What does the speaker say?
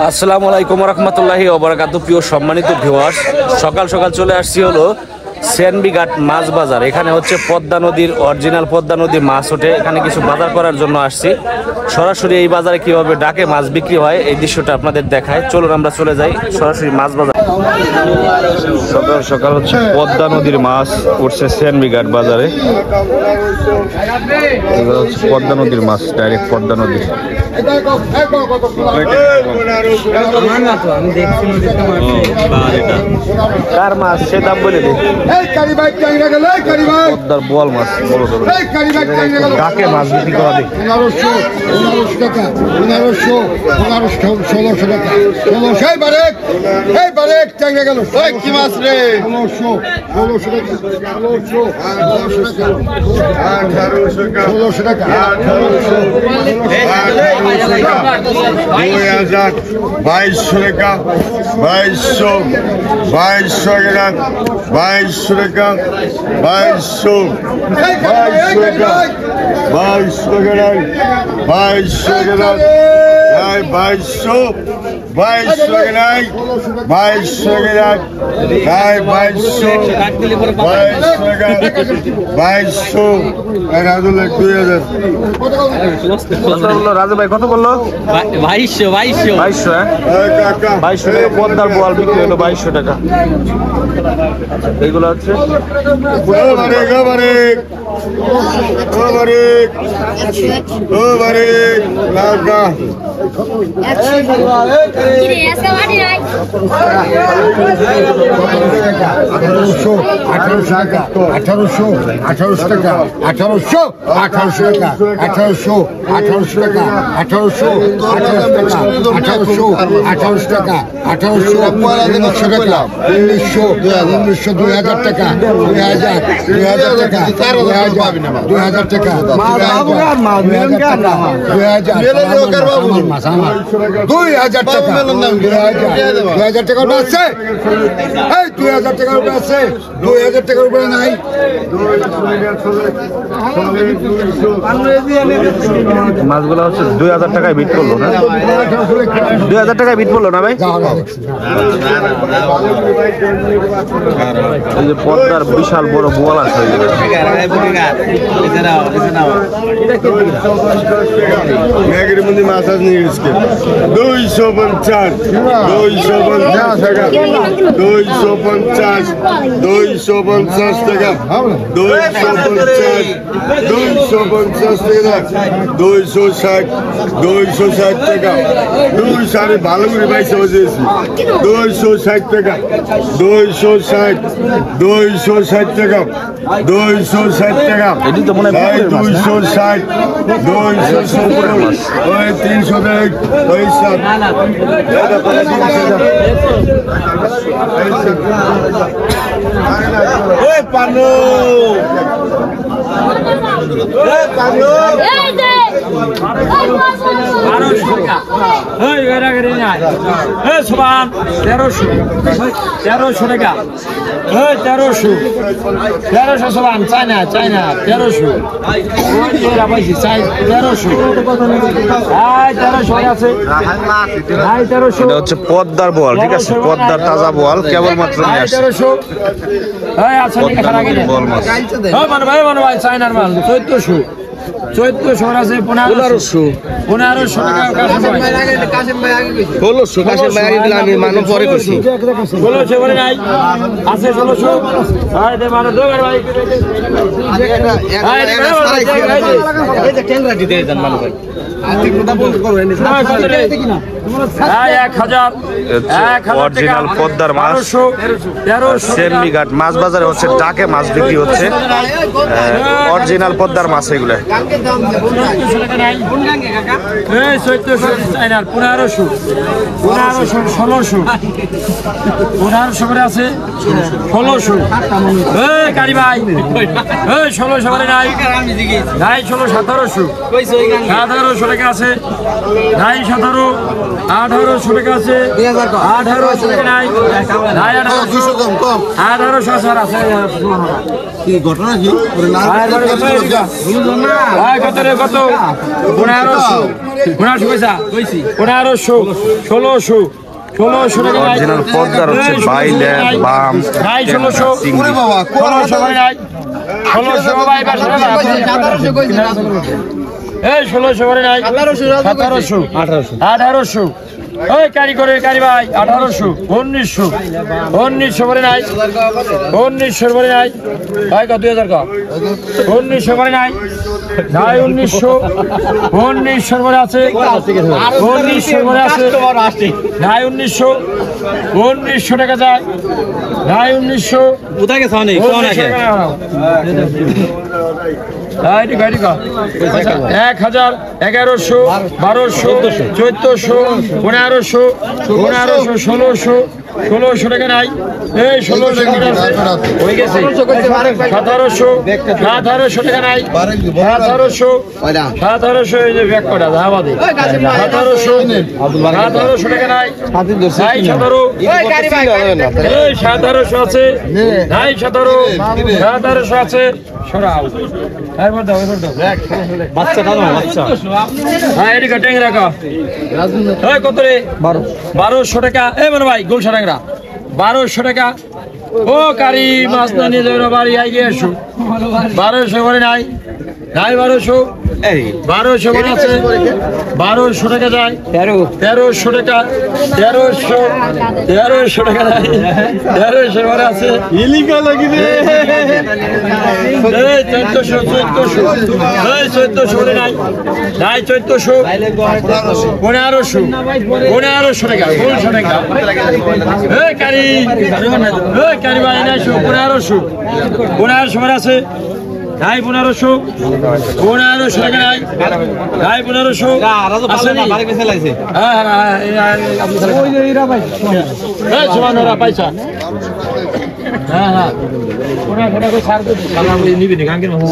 আসসালামু আলাইকুম রহমতুল্লাহি ওয়া বারাকাতুহু। প্রিয় সম্মানিত ভিউয়ার্স, সকাল সকাল চলে আসছি হলো সেনবিঘাট মাছ বাজার। এখানে হচ্ছে পদ্মা নদীর অরিজিনাল পদ্মা নদীর মাছ ওঠে। এখানে কিছু বাজার করার জন্য আসছি। সরাসরি এই বাজারে কিভাবে ডাকে মাছ বিক্রি হয় এই দৃশ্যটা আপনাদের দেখায়। চলুন আমরা চলে যাই সরাসরি মাছ বাজার। সকাল সকাল হচ্ছে পদ্মা নদীর মাছ উঠছে সেনবিঘাট বাজারে। এগুলো হচ্ছে পদ্মা নদীর মাছ, ডাইরেক্ট পদ্মা নদীর। কার মাছ সে দাম বলে দিই। পদ্মার বোয়াল মাছ বড় বড় ডাকে মাছ বিক্রি করা দিই 1500 টাকা 1500 1600 টাকা 1600 বারেক এই বারেক চাইরা গেল ওই কি মাছ রে 1500 টাকা 1600 টাকা 1800 টাকা 2000 2200 টাকা 2200 টাকা 2200 টাকা 2200 টাকা 2200 টাকা 2200 টাকা 2200 টাকা 2200 টাকা 2200 রাজু 2000 রাজু ভাই কত বললো? 2200 টাকা পদ্মার বোয়াল বিক্রি হলো 2200 টাকা। এইগুলো হচ্ছে মাছগুলো হচ্ছে 2000 টাকায় বিট করলো না? 2000 টাকায় বিট করলো না ভাই? এই যে পদ্মার বিশাল বড় বোয়াল আছে। 250 টাকা 250 টাকা 260 টাকা 260 ভালো করে ভাই সহজে 260 টাকা 260 টাকা 260 টাকা এটি তো মনে হয় 260 ওই 300 টাকা ওই সব ওই পানো ওই পানো সমান 1300 টাকা 1300 সমান চাইনা 1300 হচ্ছে পদ্মার বোয়াল। ঠিক আছে, পদ্মার তাজা বোয়াল কেবলমাত্র নিয়ে আসছে। 1400 আছে 1500 টাকা 1600 কাশেম ভাই আগে দিলাম, আমি মানো পরে করছি 1600 বলে নাই আছে 1600 আয় দে মানো দো ভাই এই যে টেন্ডার দিতে দেন মানো ভাই আজকে কথা বলতে করবেন না 1000 অরিজিনাল পদ্মার মাছ সেনবিঘাট মাছ বাজারে হচ্ছে ডাকে মাছ বিক্রি হচ্ছে। অরিজিনাল পদ্মার মাছ এগুলো 1500 করে আছে 1600 গাড়ি ভাই 1600 করে নাই 1700 টাকা আছে 1800 টাকা আছে 1800 টাকা নাই 1800 আছে কি ঘটনা কি কত রে কত 1500 1500 1600 টাকা নাই অরিজিনাল পদ্মার হচ্ছে বাইলে বাম নাই 1600 ওরে বাবা 1600 করে নাই 1600 ভাই বাসা এই 1600 করে নাই 1700 1800 ওই কারি করে কারি ভাই 1800 1900 করে নাই 1900 করে নাই ভাই কত 2000 কম 1900 করে নাই নাই 1900 করে আছে 1900 করে আছে নাই 1900 টাকা যায় নাই 1900 কোথায় গেছে অনেক গাড়ি গাড়ি কা 1000 1100 1200 1400 1500 1600 টাকা নাই এই 1600 টাকা হয়ে গেছে 1700 টাকা নাই 1700 এই যে ব্যাক করা ধাবাদে 1700 টাকা নাই 1700 আছে নাই 1700 আছে সরাও এবার দাও বাচ্চা দাও বাচ্চা হ্যাঁ এটি কাটিং রাখো এই কত রে 1200 টাকা এই মানে ভাই গোলশা টাকা 1200 টাকা ও কারি মাছ না নিয়ে যাবে বাড়ি আই গিয়ে এসো 1200 করে নাই নাই 1200 এই 1200 করে আছে 1200 টাকা যায় 1300 টাকা 1300 টাকা নাই 1300 করে আছে ইলিকা লাগি রে এই 1400 এই 1400 করে নাই নাই 1400 1500 টাকা 1500 টাকা এই কারি ভাই নাই 1500 করে আছে নাই 1500 টাকা নাই নাই 1500 আসেনি হ্যাঁ হ্যাঁ সুবহানাল্লাহ পয়সা হ্যাঁ 1500 টাকা ছাড় দিবি নিবি গাঙ্গের মাছ